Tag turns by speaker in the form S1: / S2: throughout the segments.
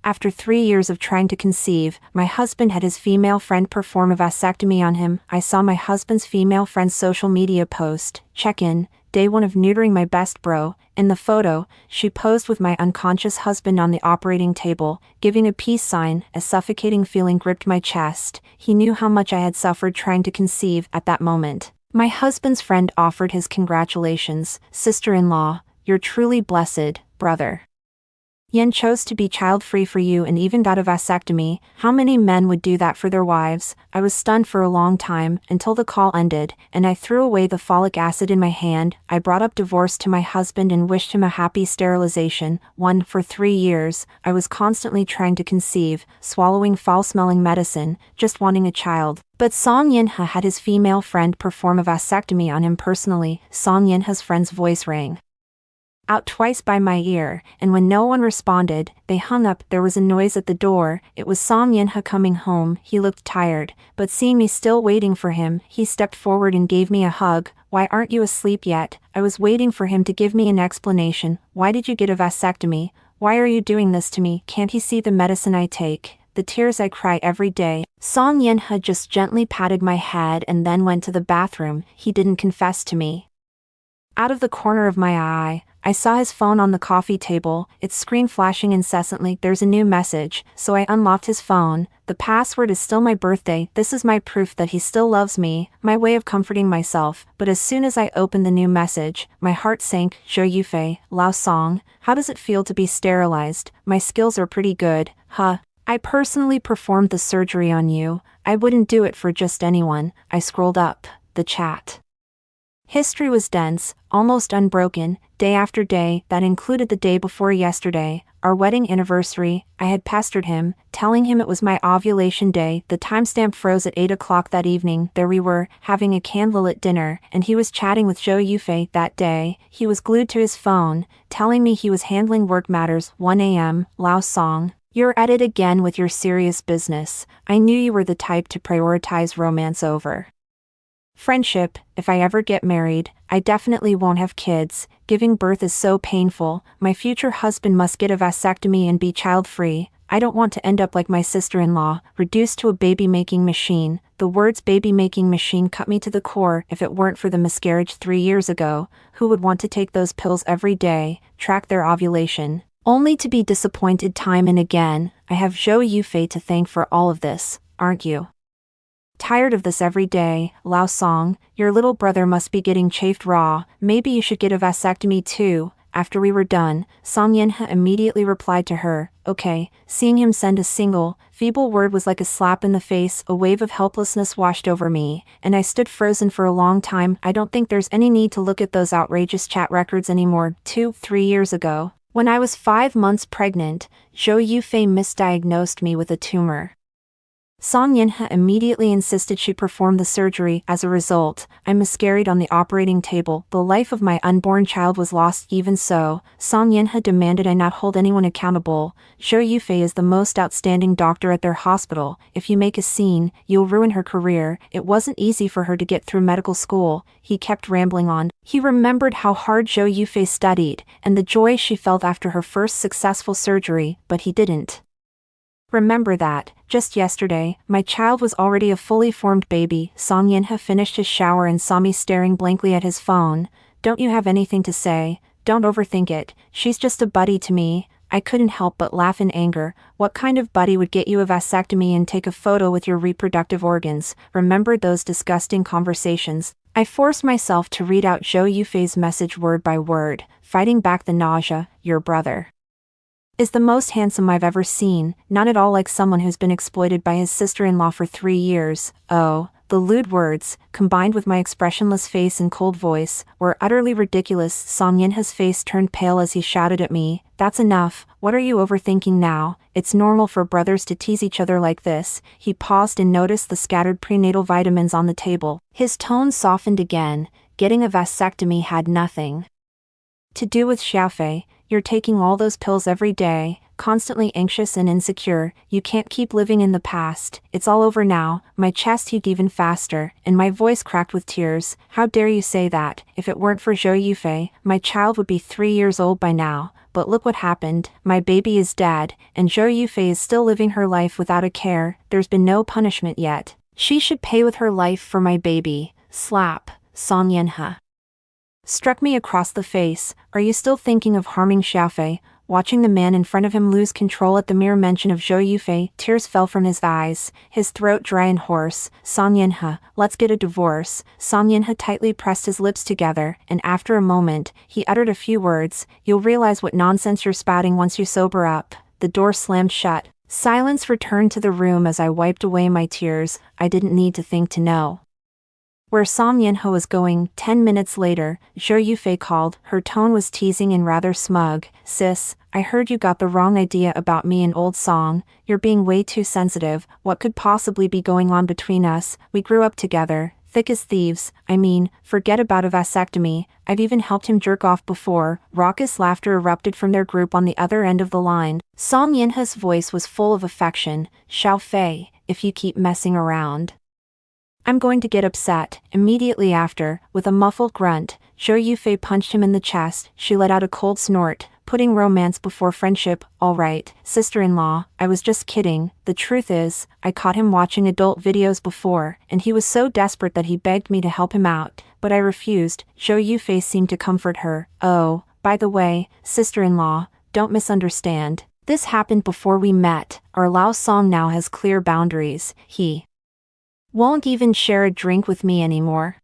S1: After 3 years of trying to conceive, my husband had his female friend perform a vasectomy on him. I saw my husband's female friend's social media post, check-in, day 1 of neutering my best bro. In the photo, she posed with my unconscious husband on the operating table, giving a peace sign. A suffocating feeling gripped my chest. He knew how much I had suffered trying to conceive at that moment. My husband's friend offered his congratulations. Sister-in-law, you're truly blessed, brother. Yen chose to be child-free for you and even got a vasectomy. How many men would do that for their wives? I was stunned for a long time, until the call ended, and I threw away the folic acid in my hand. I brought up divorce to my husband and wished him a happy sterilization. For 3 years, I was constantly trying to conceive, swallowing foul-smelling medicine, just wanting a child. But Song Yinhe had his female friend perform a vasectomy on him personally. Song Yinhe's friend's voice rang out twice by my ear, and when no one responded, they hung up. There was a noise at the door. It was Song Yinhe coming home. He looked tired, but seeing me still waiting for him, he stepped forward and gave me a hug. Why aren't you asleep yet? I was waiting for him to give me an explanation. Why did you get a vasectomy? Why are you doing this to me? Can't he see the medicine I take, the tears I cry every day? Song Yinhe just gently patted my head and then went to the bathroom. He didn't confess to me. Out of the corner of my eye, I saw his phone on the coffee table, its screen flashing incessantly. There's a new message, so I unlocked his phone. The password is still my birthday. This is my proof that he still loves me, my way of comforting myself. But as soon as I opened the new message, my heart sank. Zhou Yufei, Lao Song, how does it feel to be sterilized? My skills are pretty good, huh? I personally performed the surgery on you. I wouldn't do it for just anyone. I scrolled up the chat. History was dense, almost unbroken, day after day. That included the day before yesterday, our wedding anniversary. I had pestered him, telling him it was my ovulation day. The timestamp froze at 8 o'clock that evening. There we were, having a candlelit dinner, and he was chatting with Zhou Yufei. That day, he was glued to his phone, telling me he was handling work matters. 1 a.m., Lao Song, you're at it again with your serious business. I knew you were the type to prioritize romance over friendship. If I ever get married, I definitely won't have kids. Giving birth is so painful. My future husband must get a vasectomy and be child-free. I don't want to end up like my sister-in-law, reduced to a baby-making machine. The words baby-making machine cut me to the core. If it weren't for the miscarriage 3 years ago, who would want to take those pills every day, track their ovulation, only to be disappointed time and again? I have Zhou Yufei to thank for all of this, aren't you? Tired of this every day, Lao Song, your little brother must be getting chafed raw. Maybe you should get a vasectomy too. After we were done, Song Yinhe immediately replied to her, okay. Seeing him send a single, feeble word was like a slap in the face. A wave of helplessness washed over me, and I stood frozen for a long time. I don't think there's any need to look at those outrageous chat records anymore. 3 years ago, when I was 5 months pregnant, Zhou Yufei misdiagnosed me with a tumor. Song Yinhe immediately insisted she perform the surgery. As a result, I miscarried on the operating table. The life of my unborn child was lost. Even so, Song Yinhe demanded I not hold anyone accountable. Zhou Yufei is the most outstanding doctor at their hospital. If you make a scene, you'll ruin her career. It wasn't easy for her to get through medical school. He kept rambling on. He remembered how hard Zhou Yufei studied, and the joy she felt after her first successful surgery, but he didn't remember that, just yesterday, my child was already a fully formed baby. Song Yinhe finished his shower and saw me staring blankly at his phone. Don't you have anything to say? Don't overthink it. She's just a buddy to me. I couldn't help but laugh in anger. What kind of buddy would get you a vasectomy and take a photo with your reproductive organs? Remembered those disgusting conversations. I forced myself to read out Zhou Yufei's message word by word, fighting back the nausea. Your brother is the most handsome I've ever seen, not at all like someone who's been exploited by his sister-in-law for 3 years. Oh, the lewd words, combined with my expressionless face and cold voice, were utterly ridiculous. Song Yinhe's face turned pale as he shouted at me, that's enough. What are you overthinking now? It's normal for brothers to tease each other like this. He paused and noticed the scattered prenatal vitamins on the table. His tone softened again. Getting a vasectomy had nothing to do with Xiaofei. You're taking all those pills every day, constantly anxious and insecure. You can't keep living in the past. It's all over now. My chest heaved even faster, and my voice cracked with tears. How dare you say that? If it weren't for Zhou Yufei, my child would be 3 years old by now. but look what happened. My baby is dead, and Zhou Yufei is still living her life without a care. There's been no punishment yet. She should pay with her life for my baby. Slap. Song Yanhe struck me across the face. Are you still thinking of harming Xiaofei? Watching the man in front of him lose control at the mere mention of Zhou Yufei, tears fell from his eyes, his throat dry and hoarse. Song Yanhe, let's get a divorce. Song Yanhe tightly pressed his lips together, and after a moment, he uttered a few words. You'll realize what nonsense you're spouting once you sober up. The door slammed shut. Silence returned to the room as I wiped away my tears. I didn't need to think to know where Song Yanhe was going. 10 minutes later, Zhou Yufei called. Her tone was teasing and rather smug. Sis, I heard you got the wrong idea about me and old Song. You're being way too sensitive. What could possibly be going on between us? We grew up together, thick as thieves. I mean, forget about a vasectomy. I've even helped him jerk off before. Raucous laughter erupted from their group on the other end of the line. Song Yanhe's voice was full of affection. Xiaofei, if you keep messing around, I'm going to get upset. Immediately after, with a muffled grunt, Zhou Yufei punched him in the chest. She let out a cold snort, putting romance before friendship. All right, sister-in-law, I was just kidding. The truth is, I caught him watching adult videos before, and he was so desperate that he begged me to help him out, but I refused. Zhou Yufei seemed to comfort her. Oh, by the way, sister-in-law, don't misunderstand. This happened before we met. Our Lao Song now has clear boundaries. He won't even share a drink with me anymore.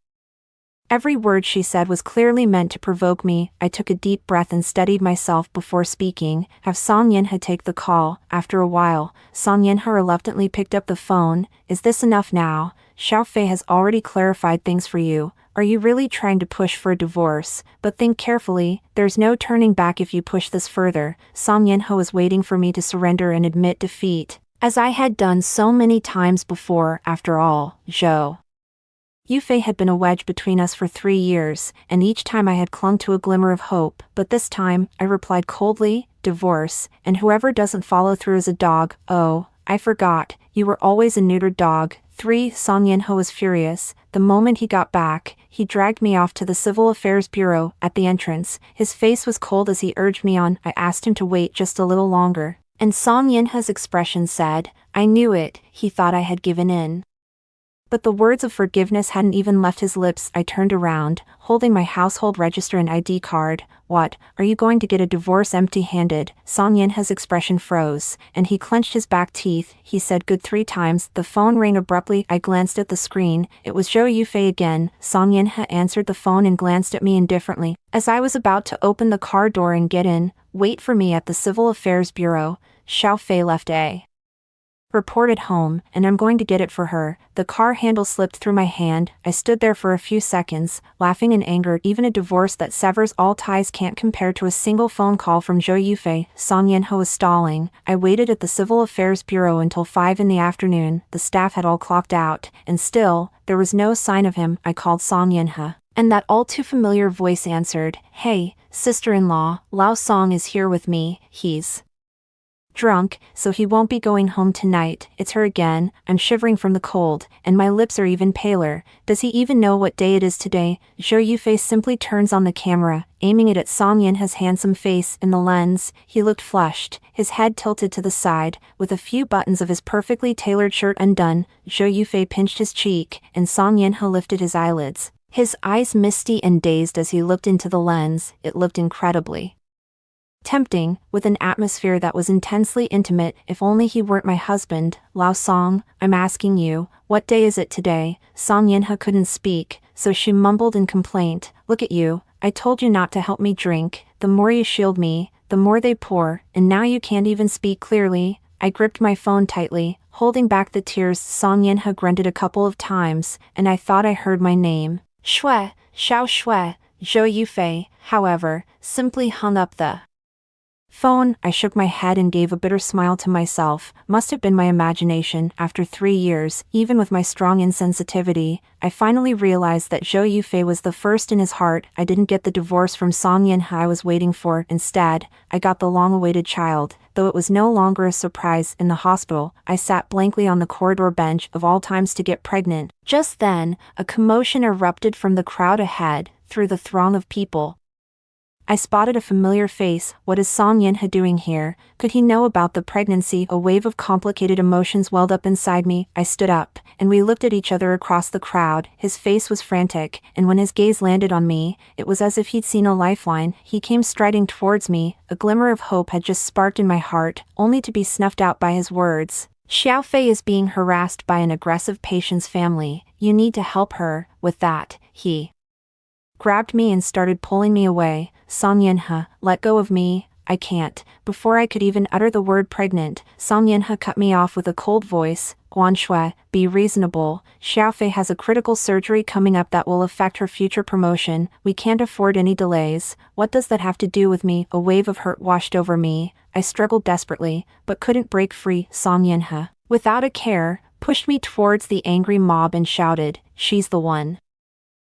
S1: Every word she said was clearly meant to provoke me. I took a deep breath and steadied myself before speaking. Have Song Yanhe take the call. After a while, Song Yanhe reluctantly picked up the phone. Is this enough now? Xiaofei has already clarified things for you. Are you really trying to push for a divorce? But think carefully, there's no turning back if you push this further. Song Yanhe was waiting for me to surrender and admit defeat, as I had done so many times before. After all, Zhou Yufei had been a wedge between us for 3 years, and each time I had clung to a glimmer of hope. But this time, I replied coldly, divorce, and whoever doesn't follow through is a dog. Oh, I forgot, you were always a neutered dog. 3. Song Yanhe was furious. The moment he got back, he dragged me off to the Civil Affairs Bureau. At the entrance, his face was cold as he urged me on. I asked him to wait just a little longer, and Song Yanhe's expression said, I knew it. He thought I had given in. But the words of forgiveness hadn't even left his lips. I turned around, holding my household register and ID card. What, are you going to get a divorce empty-handed? Song Yanhe's expression froze, and he clenched his back teeth. He said good 3 times. The phone rang abruptly. I glanced at the screen. It was Zhou Yufei again. Song Yanhe answered the phone and glanced at me indifferently. As I was about to open the car door and get in, wait for me at the Civil Affairs Bureau. Xiaofei left a report at home, and I'm going to get it for her. The car handle slipped through my hand. I stood there for a few seconds, laughing in anger. Even a divorce that severs all ties can't compare to a single phone call from Zhou Yufei. Song Yanhe was stalling. I waited at the Civil Affairs Bureau until 5 in the afternoon. The staff had all clocked out, and still, there was no sign of him. I called Song Yanhe, and that all too familiar voice answered. Hey, sister-in-law, Lao Song is here with me. He's drunk, so he won't be going home tonight. It's her again. I'm shivering from the cold, and my lips are even paler. Does he even know what day it is today? Zhou Yufei simply turns on the camera, aiming it at Song Yanhe's handsome face. In the lens, he looked flushed, his head tilted to the side, with a few buttons of his perfectly tailored shirt undone. Zhou Yufei pinched his cheek, and Song Yanhe lifted his eyelids, his eyes misty and dazed as he looked into the lens. It looked incredibly tempting, with an atmosphere that was intensely intimate. If only he weren't my husband. Lao Song, I'm asking you, what day is it today? Song Yanhe couldn't speak, so she mumbled in complaint. Look at you, I told you not to help me drink. The more you shield me, the more they pour, and now you can't even speak clearly. I gripped my phone tightly, holding back the tears. Song Yanhe grunted a couple of times, and I thought I heard my name. Shui, Xiao Shui. Zhou Yufei, however, simply hung up the phone. I shook my head and gave a bitter smile to myself. Must have been my imagination. After 3 years, even with my strong insensitivity, I finally realized that Zhou Yufei was the first in his heart. I didn't get the divorce from Song Yanhe I was waiting for. Instead, I got the long-awaited child. Though it was no longer a surprise. In the hospital, I sat blankly on the corridor bench, of all times to get pregnant. Just then, a commotion erupted from the crowd ahead. Through the throng of people I spotted a familiar face. What is Song Yinha doing here? Could he know about the pregnancy? A wave of complicated emotions welled up inside me. I stood up, and we looked at each other across the crowd. His face was frantic, and when his gaze landed on me, it was as if he'd seen a lifeline. He came striding towards me. A glimmer of hope had just sparked in my heart, only to be snuffed out by his words. Xiaofei is being harassed by an aggressive patient's family. You need to help her. With that, he grabbed me and started pulling me away. Song Yinha, let go of me. I can't. Before I could even utter the word pregnant, Song Yinha cut me off with a cold voice. Guanshui, be reasonable. Xiaofei has a critical surgery coming up that will affect her future promotion. We can't afford any delays. What does that have to do with me? A wave of hurt washed over me. I struggled desperately, but couldn't break free. Song Yinha, without a care, pushed me towards the angry mob and shouted, she's the one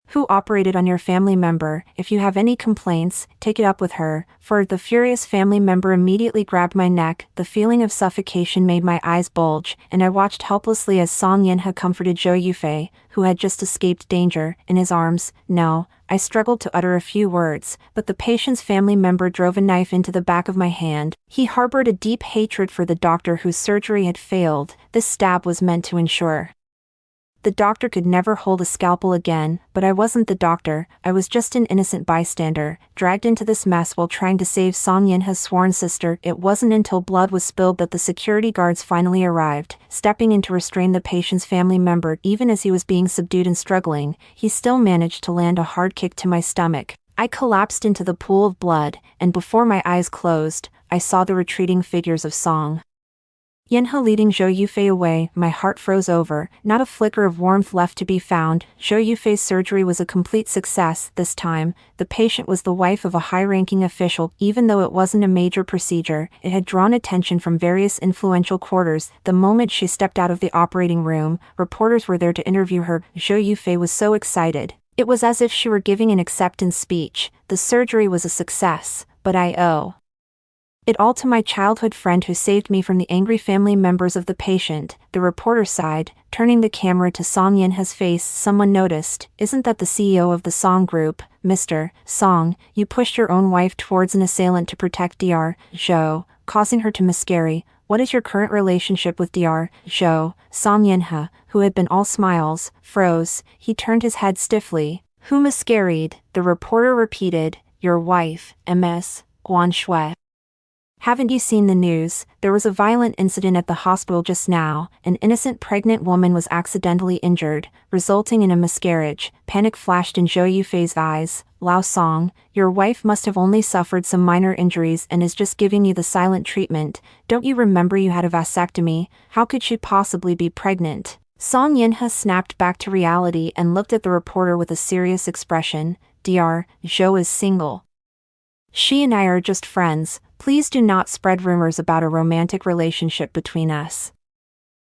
S1: who operated on your family member. If you have any complaints, take it up with her. For the furious family member immediately grabbed my neck. The feeling of suffocation made my eyes bulge, and I watched helplessly as Song Yinha comforted Zhou Yufei, who had just escaped danger, in his arms. No, I struggled to utter a few words, but the patient's family member drove a knife into the back of my hand. He harbored a deep hatred for the doctor whose surgery had failed. This stab was meant to ensure the doctor could never hold a scalpel again, but I wasn't the doctor. I was just an innocent bystander, dragged into this mess while trying to save Song Yinha's sworn sister. It wasn't until blood was spilled that the security guards finally arrived. Stepping in to restrain the patient's family member, even as he was being subdued and struggling, he still managed to land a hard kick to my stomach. I collapsed into the pool of blood, and before my eyes closed, I saw the retreating figures of Song Yinha leading Zhou Yufei away. My heart froze over, not a flicker of warmth left to be found. Zhou Yufei's surgery was a complete success. This time, the patient was the wife of a high-ranking official. Even though it wasn't a major procedure, it had drawn attention from various influential quarters. The moment she stepped out of the operating room, reporters were there to interview her. Zhou Yufei was so excited. It was as if she were giving an acceptance speech. The surgery was a success, but I owe it all to my childhood friend who saved me from the angry family members of the patient. The reporter sighed, turning the camera to Song Yinha's face. Someone noticed, isn't that the CEO of the Song Group? Mr. Song, you pushed your own wife towards an assailant to protect Dr. Zhou, causing her to miscarry. What is your current relationship with Dr. Zhou? Song Yinha, who had been all smiles, froze. He turned his head stiffly. Who miscarried? The reporter repeated, your wife, Ms. Guanshui. Haven't you seen the news? There was a violent incident at the hospital just now. An innocent pregnant woman was accidentally injured, resulting in a miscarriage. Panic flashed in Zhou Yufei's eyes. Lao Song, your wife must have only suffered some minor injuries and is just giving you the silent treatment. Don't you remember you had a vasectomy? How could she possibly be pregnant? Song Yinha snapped back to reality and looked at the reporter with a serious expression. Dr. Zhou is single. She and I are just friends. Please do not spread rumors about a romantic relationship between us.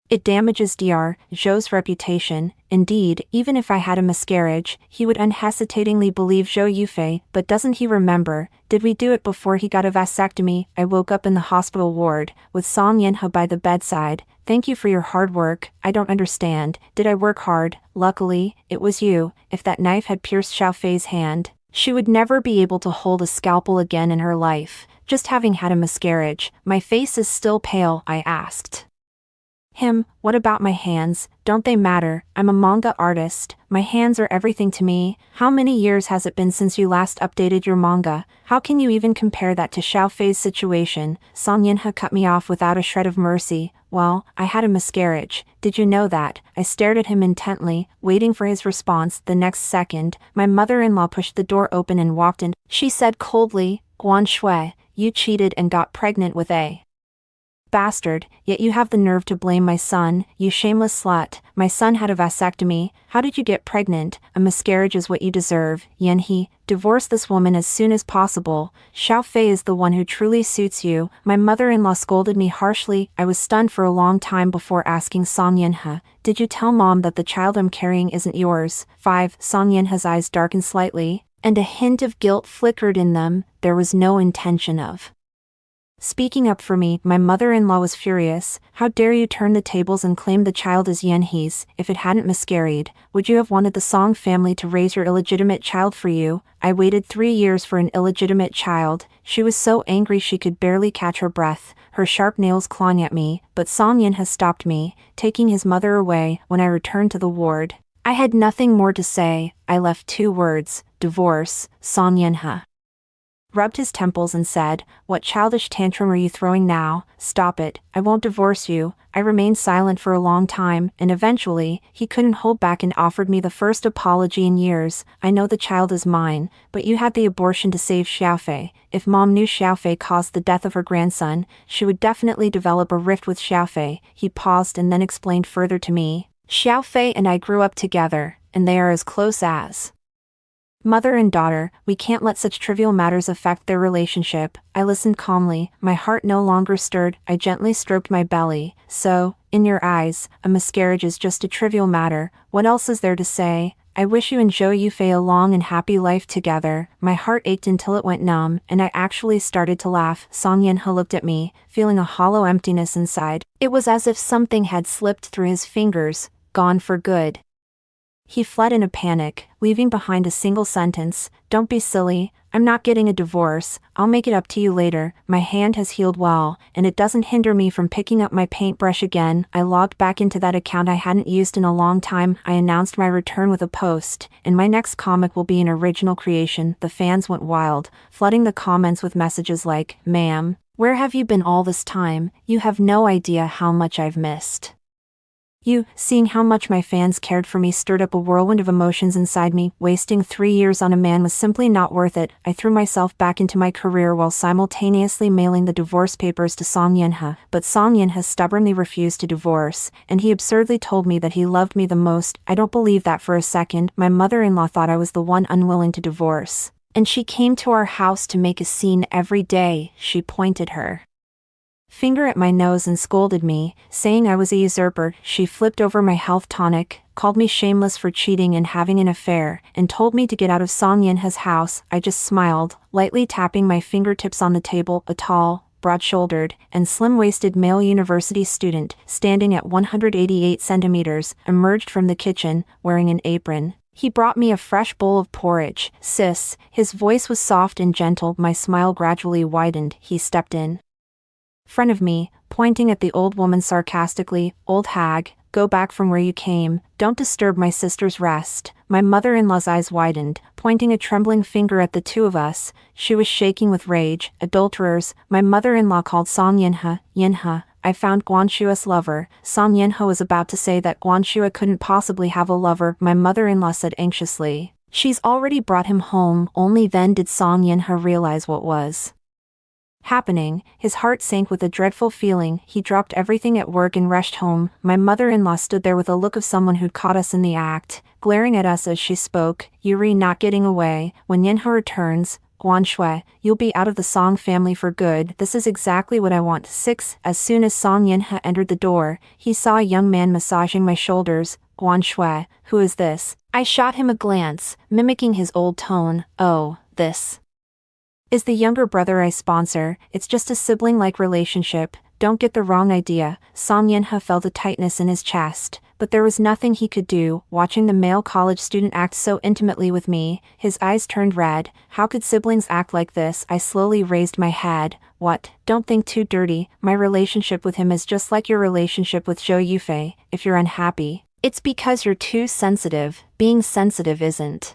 S1: It damages Dr. Zhou's reputation. Indeed, even if I had a miscarriage, he would unhesitatingly believe Zhou Yufei. But doesn't he remember? Did we do it before he got a vasectomy? I woke up in the hospital ward, with Song Yinha by the bedside. Thank you for your hard work. I don't understand. Did I work hard? Luckily, it was you. If that knife had pierced Xiaofei's hand, she would never be able to hold a scalpel again in her life. Just having had a miscarriage, my face is still pale. I asked him, what about my hands? Don't they matter? I'm a manga artist. My hands are everything to me. How many years has it been since you last updated your manga? How can you even compare that to Xiaofei's situation? Song Yinha cut me off without a shred of mercy. Well, I had a miscarriage. Did you know that? I stared at him intently, waiting for his response. The next second, my mother-in-law pushed the door open and walked in. She said coldly, Guanshui, you cheated and got pregnant with a bastard, yet you have the nerve to blame my son, you shameless slut. My son had a vasectomy. How did you get pregnant? A miscarriage is what you deserve. Yanhe, divorce this woman as soon as possible. Xiaofei is the one who truly suits you. My mother-in-law scolded me harshly. I was stunned for a long time before asking Song Yinha, did you tell mom that the child I'm carrying isn't yours? 5. Song Yinha's eyes darkened slightly, and a hint of guilt flickered in them. There was no intention of Speaking up for me, my mother-in-law was furious. How dare you turn the tables and claim the child is Yenhe's? If it hadn't miscarried, would you have wanted the Song family to raise your illegitimate child for you? I waited 3 years for an illegitimate child. She was so angry she could barely catch her breath, her sharp nails clawing at me, but Song Yenha stopped me, taking his mother away. When I returned to the ward, I had nothing more to say. I left 2 words: divorce. Song Yenha rubbed his temples and said, "What childish tantrum are you throwing now? Stop it, I won't divorce you." I remained silent for a long time, and eventually, he couldn't hold back and offered me the first apology in years. "I know the child is mine, but you had the abortion to save Xiaofei. If Mom knew Xiaofei caused the death of her grandson, she would definitely develop a rift with Xiaofei." He paused and then explained further to me, "Xiaofei and I grew up together, and they are as close as mother and daughter. We can't let such trivial matters affect their relationship." I listened calmly, my heart no longer stirred. I gently stroked my belly. "So, in your eyes, a miscarriage is just a trivial matter. What else is there to say? I wish you and Zhou Yufei a long and happy life together." My heart ached until it went numb, and I actually started to laugh. Song Yenha looked at me, feeling a hollow emptiness inside. It was as if something had slipped through his fingers, gone for good. He fled in a panic, leaving behind a single sentence, "Don't be silly, I'm not getting a divorce, I'll make it up to you later." My hand has healed well, and it doesn't hinder me from picking up my paintbrush again. I logged back into that account I hadn't used in a long time. I announced my return with a post, and my next comic will be an original creation. The fans went wild, flooding the comments with messages like, "Ma'am, where have you been all this time? You have no idea how much I've missed you." Seeing how much my fans cared for me stirred up a whirlwind of emotions inside me. Wasting 3 years on a man was simply not worth it. I threw myself back into my career while simultaneously mailing the divorce papers to Song Yenha. But Song Yenha stubbornly refused to divorce, and he absurdly told me that he loved me the most. I don't believe that for a second. My mother-in-law thought I was the one unwilling to divorce, and she came to our house to make a scene every day. She pointed her finger at my nose and scolded me, saying I was a usurper. She flipped over my health tonic, called me shameless for cheating and having an affair, and told me to get out of Song Yenha's house. I just smiled, lightly tapping my fingertips on the table. A tall, broad-shouldered, and slim-waisted male university student, standing at 188 centimeters, emerged from the kitchen, wearing an apron. He brought me a fresh bowl of porridge. "Sis," his voice was soft and gentle. My smile gradually widened. He stepped in front of me, pointing at the old woman sarcastically, "Old hag, go back from where you came, don't disturb my sister's rest." My mother-in-law's eyes widened, pointing a trembling finger at the 2 of us. She was shaking with rage. "Adulterers." My mother-in-law called Song Yenha, "Yenha, I found Guanshua's lover." Song Yenha was about to say that Guanshua couldn't possibly have a lover. My mother-in-law said anxiously, "She's already brought him home." Only then did Song Yenha realize what was happening. His heart sank with a dreadful feeling. He dropped everything at work and rushed home. My mother-in-law stood there with a look of someone who'd caught us in the act, glaring at us as she spoke. "Yuri not getting away. When Yenha returns, Guanshue, you'll be out of the Song family for good. This is exactly what I want." 6. As soon as Song Yenha entered the door, he saw a young man massaging my shoulders. "Guanshue, who is this?" I shot him a glance, mimicking his old tone. "Oh, this is the younger brother I sponsor. It's just a sibling-like relationship, don't get the wrong idea." Song Yenha felt a tightness in his chest, but there was nothing he could do. Watching the male college student act so intimately with me, his eyes turned red. How could siblings act like this? I slowly raised my head. "What? Don't think too dirty. My relationship with him is just like your relationship with Zhou Yufei. If you're unhappy, it's because you're too sensitive. Being sensitive isn't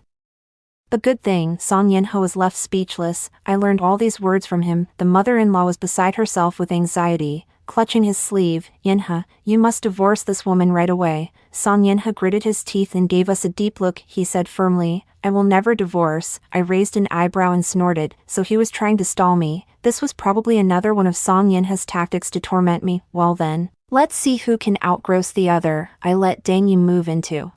S1: a good thing." Song Yenha was left speechless. I learned all these words from him. The mother-in-law was beside herself with anxiety, clutching his sleeve. "Yenha, you must divorce this woman right away." Song Yenha gritted his teeth and gave us a deep look. He said firmly, "I will never divorce." I raised an eyebrow and snorted. So he was trying to stall me. This was probably another one of Song Yenha's tactics to torment me. Well then, let's see who can outgross the other. I let Deng Yu move into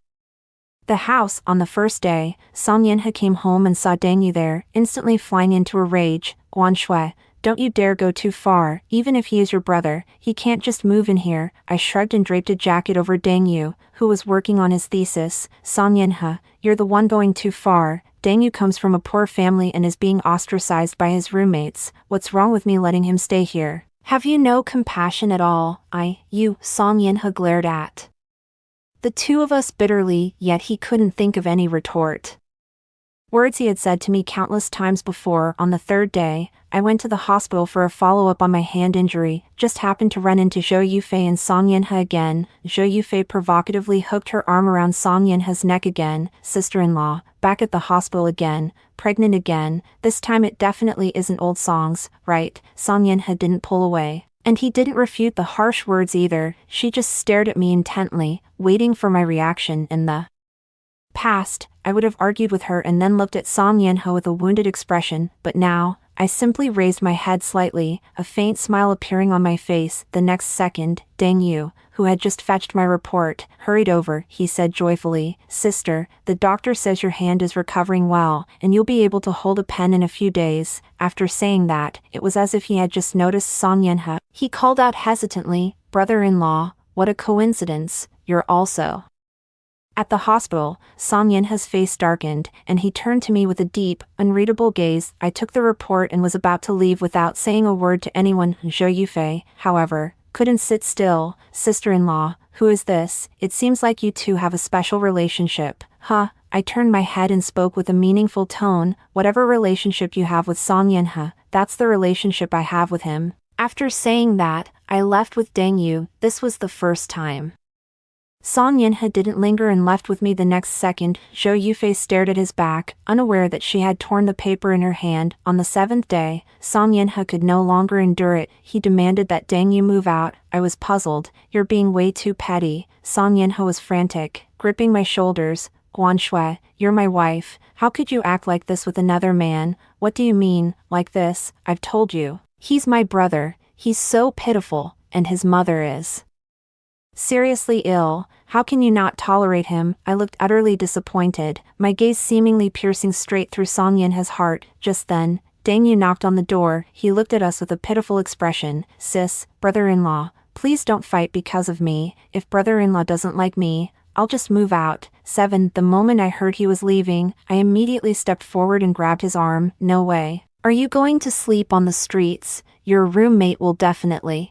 S1: the house. On the first day, Song Yenha came home and saw Deng Yu there, instantly flying into a rage. "Guanshue, don't you dare go too far. Even if he is your brother, he can't just move in here." I shrugged and draped a jacket over Deng Yu, who was working on his thesis. "Song Yenha, you're the one going too far. Dangyu comes from a poor family and is being ostracized by his roommates. What's wrong with me letting him stay here? Have you no compassion at all? Song Yinhe glared at the two of us bitterly, yet he couldn't think of any retort. Words he had said to me countless times before. On the third day, I went to the hospital for a follow-up on my hand injury, just happened to run into Zhou Yufei and Song Yinhe again. Zhou Yufei provocatively hooked her arm around Song Yinhe's neck again. Sister-in-law, back at the hospital again, pregnant again, this time it definitely isn't old songs, right? Song Yinhe didn't pull away. And he didn't refute the harsh words either, she just stared at me intently, waiting for my reaction. In the past, I would have argued with her and then looked at Song Yinhe with a wounded expression, but now, I simply raised my head slightly, a faint smile appearing on my face. The next second, Dangyu, who had just fetched my report, hurried over. He said joyfully, "Sister, the doctor says your hand is recovering well, and you'll be able to hold a pen in a few days." After saying that, it was as if he had just noticed Song Yinhe. He called out hesitantly, "Brother-in-law, what a coincidence, you're also." At the hospital, Song Yinhe's face darkened, and he turned to me with a deep, unreadable gaze. I took the report and was about to leave without saying a word to anyone. Zhou Yufei, however, couldn't sit still. "Sister-in-law, who is this? It seems like you two have a special relationship." I turned my head and spoke with a meaningful tone. "Whatever relationship you have with Song Yinhe, that's the relationship I have with him." After saying that, I left with Dangyu. This was the first time. Song Yinhe didn't linger and left with me the next second. Zhou Yufei stared at his back, unaware that she had torn the paper in her hand. On the seventh day, Song Yinhe could no longer endure it. He demanded that Dangyu move out. I was puzzled. "You're being way too petty." Song Yinhe was frantic, gripping my shoulders. "Guanshui, you're my wife. How could you act like this with another man? What do you mean, like this? I've told you. He's my brother. He's so pitiful, and his mother is seriously ill. How can you not tolerate him?" I looked utterly disappointed, my gaze seemingly piercing straight through Song Yinhe's heart. Just then, Dangyu knocked on the door. He looked at us with a pitiful expression. "Sis, brother-in-law, please don't fight because of me. If brother-in-law doesn't like me, I'll just move out." 7. The moment I heard he was leaving, I immediately stepped forward and grabbed his arm. "No way. Are you going to sleep on the streets? Your roommate will definitely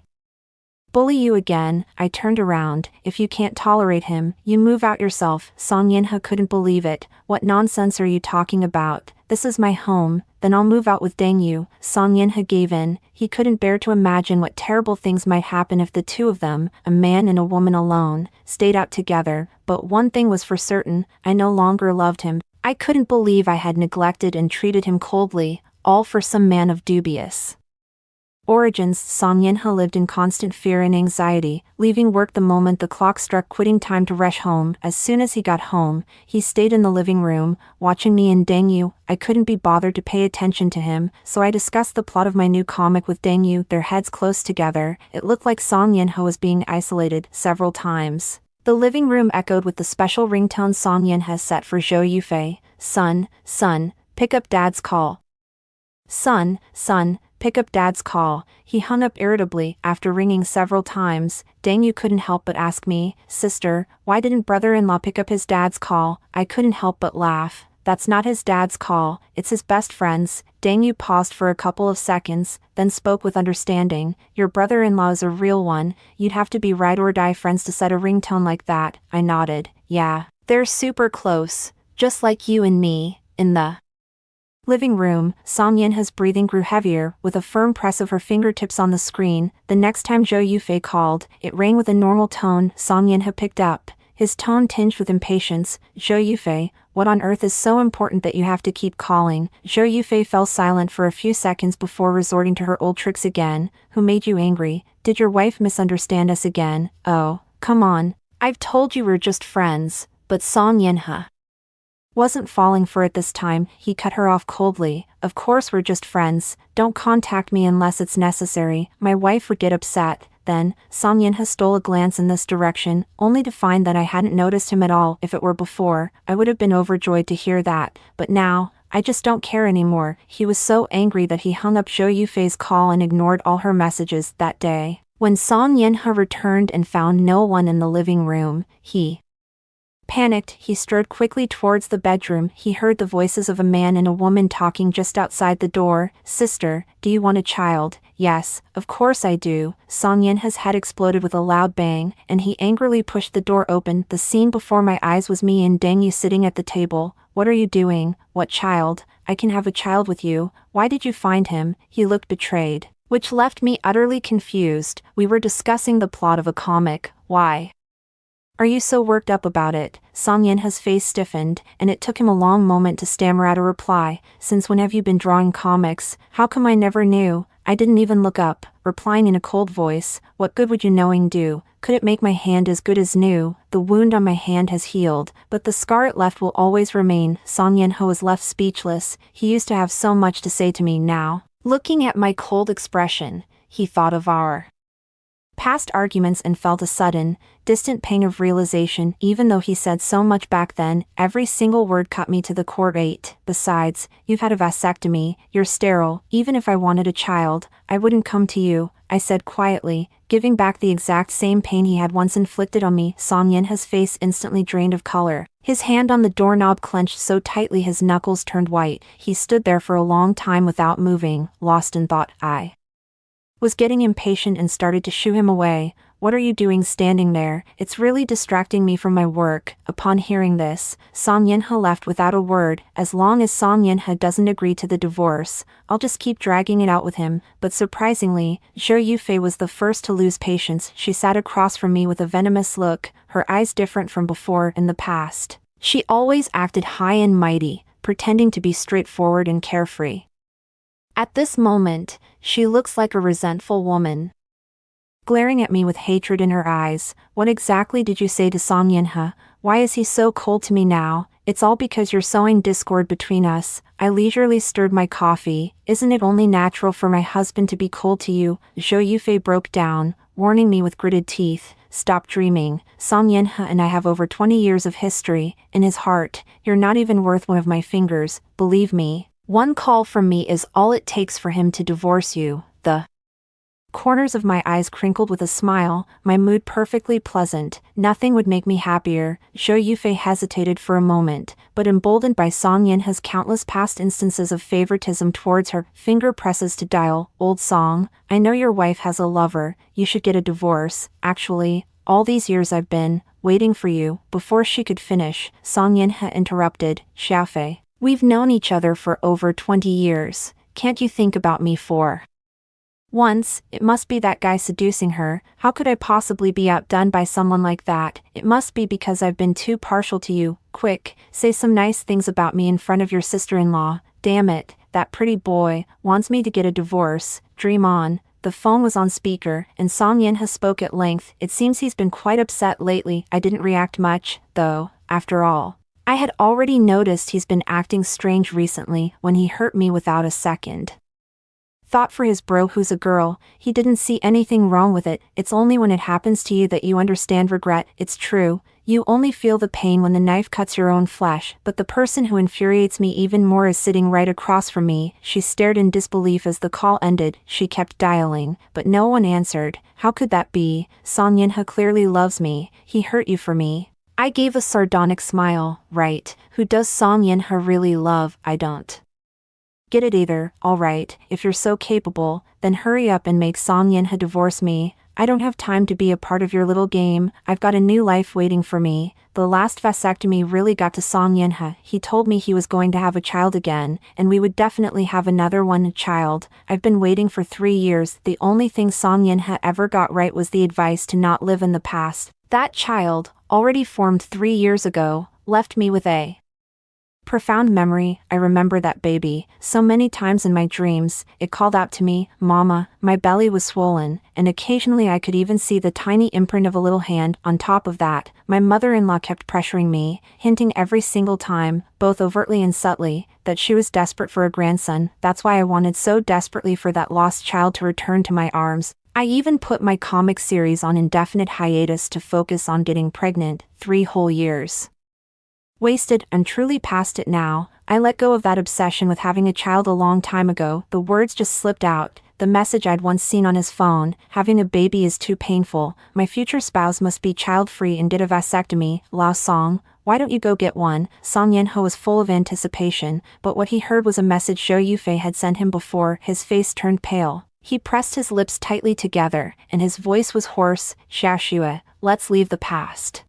S1: bully you again." I turned around. "If you can't tolerate him, you move out yourself." Song Yinhe couldn't believe it. "What nonsense are you talking about? This is my home." "Then I'll move out with Dangyu." Song Yinhe gave in. He couldn't bear to imagine what terrible things might happen if the two of them, a man and a woman alone, stayed out together. But one thing was for certain, I no longer loved him. I couldn't believe I had neglected and treated him coldly, all for some man of dubious origins. Song Yinhe lived in constant fear and anxiety, leaving work the moment the clock struck quitting time to rush home. As soon as he got home, he stayed in the living room, watching me and Dangyu. I couldn't be bothered to pay attention to him, so I discussed the plot of my new comic with Dangyu, their heads close together. It looked like Song Yinhe was being isolated several times. The living room echoed with the special ringtone Song Yinhe set for Zhou Yufei. Son, pick up Dad's call. Son, pick up Dad's call." He hung up irritably. After ringing several times, Dangyu couldn't help but ask me, "Sister, why didn't brother-in-law pick up his dad's call?" I couldn't help but laugh. "That's not his dad's call, it's his best friend's." Dangyu paused for a couple of seconds, then spoke with understanding. "Your brother-in-law is a real one. You'd have to be ride-or-die friends to set a ringtone like that." I nodded. "Yeah, they're super close, just like you and me." In the living room, Song Yinhe's breathing grew heavier, with a firm press of her fingertips on the screen. The next time Zhou Yufei called, it rang with a normal tone. Song Yinhe picked up, his tone tinged with impatience. "Zhou Yufei, what on earth is so important that you have to keep calling?" Zhou Yufei fell silent for a few seconds before resorting to her old tricks again. "Who made you angry? Did your wife misunderstand us again?" "Oh, come on. I've told you we're just friends." But Song Yinhe wasn't falling for it this time. He cut her off coldly. "Of course we're just friends. Don't contact me unless it's necessary. My wife would get upset." Then, Song Yinhe stole a glance in this direction, only to find that I hadn't noticed him at all. If it were before, I would have been overjoyed to hear that. But now, I just don't care anymore. He was so angry that he hung up Zhou Yufei's call and ignored all her messages. That day, when Song Yinhe returned and found no one in the living room, he Panicked, he strode quickly towards the bedroom. He heard the voices of a man and a woman talking just outside the door. "Sister, do you want a child?" "Yes, of course I do." Song Yinha's head exploded with a loud bang, and he angrily pushed the door open. The scene before my eyes was me and Deng Yu sitting at the table. "What are you doing?" "What child? I can have a child with you. Why did you find him?" He looked betrayed, which left me utterly confused. We were discussing the plot of a comic. Why are you so worked up about it? Song Yinha's face stiffened, and it took him a long moment to stammer out a reply. "Since when have you been drawing comics? How come I never knew? I didn't even look up." Replying in a cold voice, "What good would you knowing do? Could it make my hand as good as new? The wound on my hand has healed, but the scar it left will always remain." Song Yinha was left speechless. He used to have so much to say to me now. Looking at my cold expression, he thought of our past arguments and felt a sudden, distant pang of realization. Even though he said so much back then, every single word cut me to the core. Besides, you've had a vasectomy, you're sterile. Even if I wanted a child, I wouldn't come to you," I said quietly, giving back the exact same pain he had once inflicted on me. Song Yinha's face instantly drained of color. His hand on the doorknob clenched so tightly his knuckles turned white. He stood there for a long time without moving, lost in thought. I was getting impatient and started to shoo him away. "What are you doing standing there? It's really distracting me from my work." Upon hearing this, Song Yinha left without a word. "As long as Song Yinha doesn't agree to the divorce, I'll just keep dragging it out with him." But surprisingly, Zhou Yufei was the first to lose patience. She sat across from me with a venomous look, her eyes different from before. In the past, she always acted high and mighty, pretending to be straightforward and carefree. At this moment, she looks like a resentful woman, glaring at me with hatred in her eyes. "What exactly did you say to Song Yinha? Why is he so cold to me now?" "It's all because you're sowing discord between us." I leisurely stirred my coffee. "Isn't it only natural for my husband to be cold to you?" Zhou Yufei broke down, warning me with gritted teeth. "Stop dreaming. Song Yinha and I have over 20 years of history. In his heart, you're not even worth one of my fingers. Believe me, one call from me is all it takes for him to divorce you." The corners of my eyes crinkled with a smile, my mood perfectly pleasant. Nothing would make me happier. Zhou Yufei hesitated for a moment, but emboldened by Song Yinha's countless past instances of favoritism towards her, finger presses to dial. "Old Song, I know your wife has a lover. You should get a divorce. Actually, all these years I've been waiting for you." Before she could finish, Song Yinha interrupted. "Xiaofei, we've known each other for over 20 years. Can't you think about me for once?" "It must be that guy seducing her. How could I possibly be outdone by someone like that? It must be because I've been too partial to you. Quick, say some nice things about me in front of your sister-in-law. Damn it, that pretty boy wants me to get a divorce. Dream on." The phone was on speaker, and Song Yinha spoke at length. "It seems he's been quite upset lately." I didn't react much, though. After all, I had already noticed he's been acting strange recently. When he hurt me without a second thought for his bro who's a girl, he didn't see anything wrong with it. It's only when it happens to you that you understand regret. It's true, you only feel the pain when the knife cuts your own flesh. But the person who infuriates me even more is sitting right across from me." She stared in disbelief as the call ended. She kept dialing, but no one answered. "How could that be? Song Yinha clearly loves me. He hurt you for me." I gave a sardonic smile. "Right, who does Song Yinha really love? I don't get it either." "All right, if you're so capable, then hurry up and make Song Yinha divorce me. I don't have time to be a part of your little game. I've got a new life waiting for me." The last vasectomy really got to Song Yinha. He told me he was going to have a child again, and we would definitely have another one. A child. I've been waiting for 3 years. The only thing Song Yinha ever got right was the advice to not live in the past. That child, already formed 3 years ago, left me with a profound memory. I remember that baby so many times in my dreams. It called out to me, "Mama." My belly was swollen, and occasionally I could even see the tiny imprint of a little hand. On top of that, my mother-in-law kept pressuring me, hinting every single time, both overtly and subtly, that she was desperate for a grandson. That's why I wanted so desperately for that lost child to return to my arms. I even put my comic series on indefinite hiatus to focus on getting pregnant. 3 whole years wasted. I'm truly past it now. I let go of that obsession with having a child a long time ago. The words just slipped out. the message I'd once seen on his phone: having a baby is too painful, my future spouse must be child-free and get a vasectomy. Lao Song, why don't you go get one? Song Yinhe was full of anticipation, but what he heard was a message Zhou Yufei had sent him before. His face turned pale. He pressed his lips tightly together, and his voice was hoarse. Xiaoxue, let's leave the past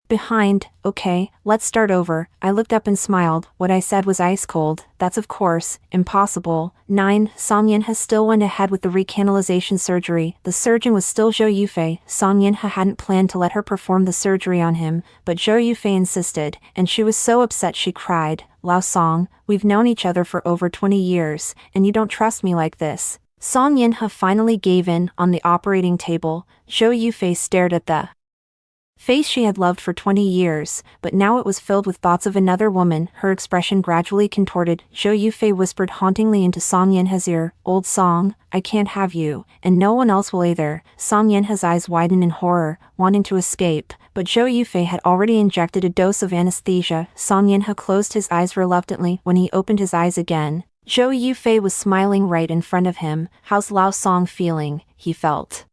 S1: behind, okay, let's start over. I looked up and smiled. What I said was ice cold. That's of course impossible. 9. Song Yinhe still went ahead with the recanalization surgery. The surgeon was still Zhou Yufei. Song Yinhe hadn't planned to let her perform the surgery on him, but Zhou Yufei insisted, and she was so upset she cried. Lao Song, we've known each other for over 20 years, and you don't trust me like this. Song Yinhe finally gave in. On the operating table, Zhou Yufei stared at the face she had loved for 20 years, but now it was filled with thoughts of another woman. Her expression gradually contorted. Zhou Yufei whispered hauntingly into Song Yinhe's ear, "Old Song, I can't have you, and no one else will either." Song Yinhe's eyes widened in horror, wanting to escape, but Zhou Yufei had already injected a dose of anesthesia. Song Yinhe closed his eyes reluctantly. When he opened his eyes again, Zhou Yufei was smiling right in front of him. "How's Lao Song feeling?" he felt.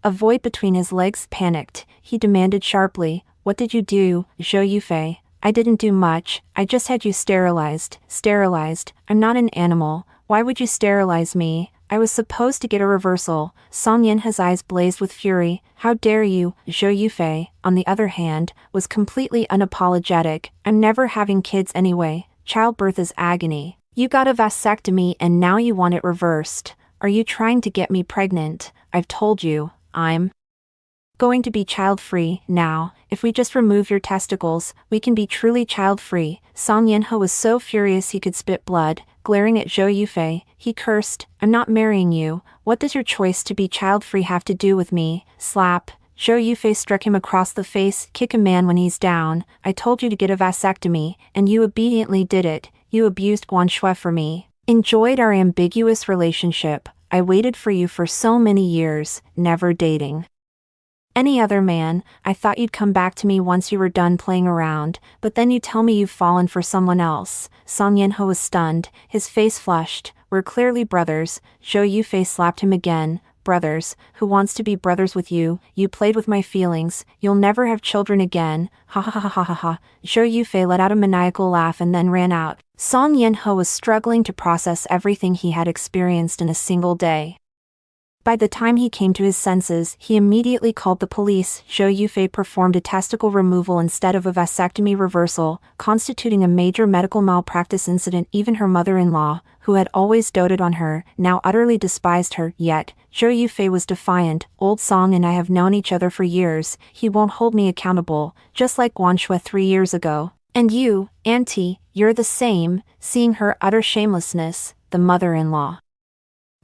S1: A void between his legs. Panicked, he demanded sharply, "What did you do, Zhou Yufei?" "I didn't do much, I just had you sterilized." "Sterilized? I'm not an animal, why would you sterilize me? I was supposed to get a reversal." Song Yinhe's eyes blazed with fury. "How dare you?" Zhou Yufei, on the other hand, was completely unapologetic. "I'm never having kids anyway, childbirth is agony. You got a vasectomy and now you want it reversed. Are you trying to get me pregnant? I've told you, I'm going to be child-free now. If we just remove your testicles, we can be truly child-free." Song Yinhe was so furious he could spit blood. Glaring at Zhou Yufei, he cursed, "I'm not marrying you. What does your choice to be child-free have to do with me?" Slap. Zhou Yufei struck him across the face. "Kick a man when he's down. I told you to get a vasectomy, and you obediently did it. You abused Guanshui for me. Enjoyed our ambiguous relationship. I waited for you for so many years, never dating any other man. I thought you'd come back to me once you were done playing around, but then you tell me you've fallen for someone else." Song Yinhe was stunned, his face flushed. "We're clearly brothers." Zhou Yufei slapped him again. "Brothers? Who wants to be brothers with you? You played with my feelings. You'll never have children again. Ha ha ha ha ha ha." Zhou Yufei let out a maniacal laugh and then ran out. Song Yinhe was struggling to process everything he had experienced in a single day. By the time he came to his senses, he immediately called the police. Zhou Yufei performed a testicle removal instead of a vasectomy reversal, constituting a major medical malpractice incident. Even her mother-in-law, who had always doted on her, now utterly despised her. Yet, Zhou Yufei was defiant. "Old Song and I have known each other for years. He won't hold me accountable, just like Guanshui 3 years ago. And you, Auntie, you're the same." Seeing her utter shamelessness, the mother-in-law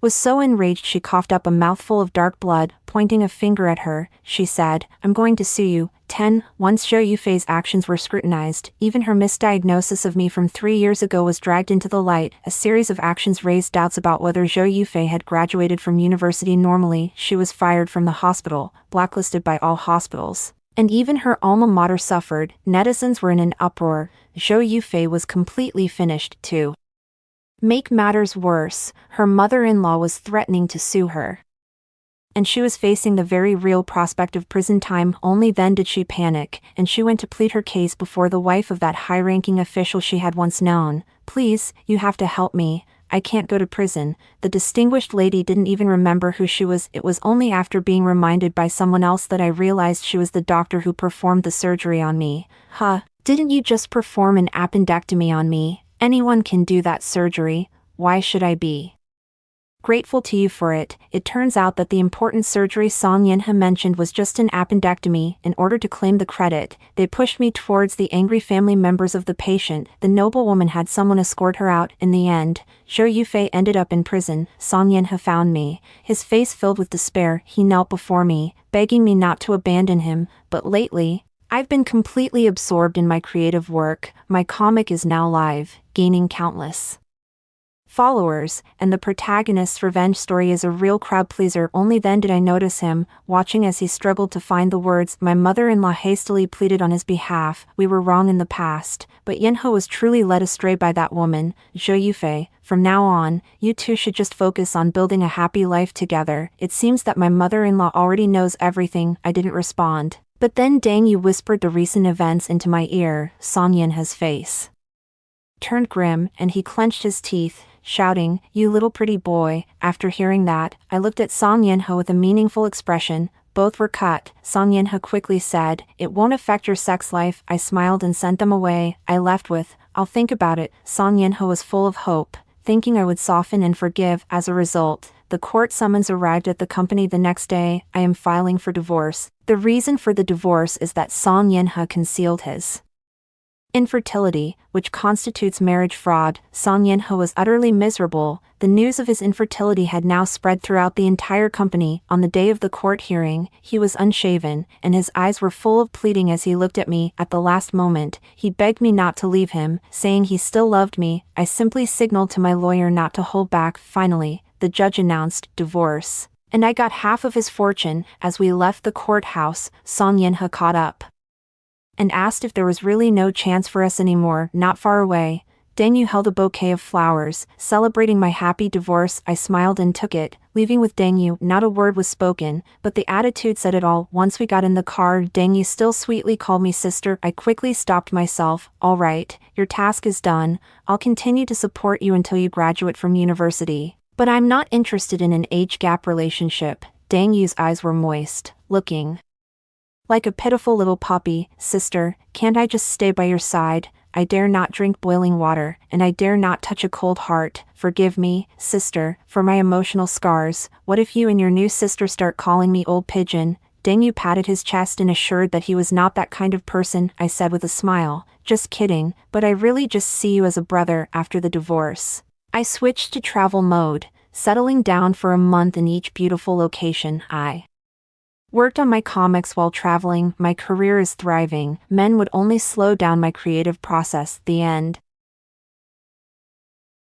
S1: was so enraged she coughed up a mouthful of dark blood. Pointing a finger at her, she said, "I'm going to sue you." 10. Once Zhou Yufei's actions were scrutinized, even her misdiagnosis of me from 3 years ago was dragged into the light. A series of actions raised doubts about whether Zhou Yufei had graduated from university normally. She was fired from the hospital, blacklisted by all hospitals, and even her alma mater suffered. Netizens were in an uproar. Zhou Yufei was completely finished. To make matters worse, her mother-in-law was threatening to sue her, and she was facing the very real prospect of prison time. Only then did she panic, and she went to plead her case before the wife of that high-ranking official she had once known. "Please, you have to help me. I can't go to prison." The distinguished lady didn't even remember who she was. It was only after being reminded by someone else that I realized she was the doctor who performed the surgery on me. "Huh, didn't you just perform an appendectomy on me? Anyone can do that surgery. Why should I be grateful to you for it?" It turns out that the important surgery Song Yinhe mentioned was just an appendectomy. In order to claim the credit, they pushed me towards the angry family members of the patient. The noblewoman had someone escort her out. In the end, Zhou Yufei ended up in prison. Song Yinhe found me, his face filled with despair. He knelt before me, begging me not to abandon him. "But lately, I've been completely absorbed in my creative work. My comic is now live, gaining countless followers, and the protagonist's revenge story is a real crowd pleaser. Only then did I notice him, watching as he struggled to find the words. My mother-in-law hastily pleaded on his behalf. We were wrong in the past, but Yinho was truly led astray by that woman, Zhou Yufei. From now on, you two should just focus on building a happy life together. It seems that my mother-in-law already knows everything. I didn't respond. But then Dang Yu whispered the recent events into my ear. Song Yinhe's face turned grim, and he clenched his teeth, shouting, "You little pretty boy." After hearing that, I looked at Song Yinhe with a meaningful expression. Both were cut. Song Yinhe quickly said, "It won't affect your sex life." I smiled and sent them away. I left with, "I'll think about it." Song Yinhe was full of hope, thinking I would soften and forgive. As a result, the court summons arrived at the company the next day. I am filing for divorce. The reason for the divorce is that Song Yinhe concealed his infertility, which constitutes marriage fraud. Song Yinhe was utterly miserable. The news of his infertility had now spread throughout the entire company. On the day of the court hearing, he was unshaven, and his eyes were full of pleading as he looked at me. At the last moment, he begged me not to leave him, saying he still loved me. I simply signaled to my lawyer not to hold back. Finally, the judge announced divorce, and I got half of his fortune. As we left the courthouse, Song Yinhe caught up and asked if there was really no chance for us anymore. Not far away, Dang Yu held a bouquet of flowers, celebrating my happy divorce. I smiled and took it, leaving with Dang Yu. Not a word was spoken, but the attitude said it all. Once we got in the car, Dang Yu still sweetly called me sister. I quickly stopped myself. "All right, your task is done. I'll continue to support you until you graduate from university. But I'm not interested in an age gap relationship." Dang Yu's eyes were moist, looking like a pitiful little puppy. "Sister, can't I just stay by your side? I dare not drink boiling water, and I dare not touch a cold heart. Forgive me, sister, for my emotional scars. What if you and your new sister start calling me old pigeon?" Dang Yu patted his chest and assured that he was not that kind of person. I said with a smile, "Just kidding, but I really just see you as a brother." After the divorce, I switched to travel mode, settling down for a month in each beautiful location. I worked on my comics while traveling. My career is thriving. Men would only slow down my creative process. The end.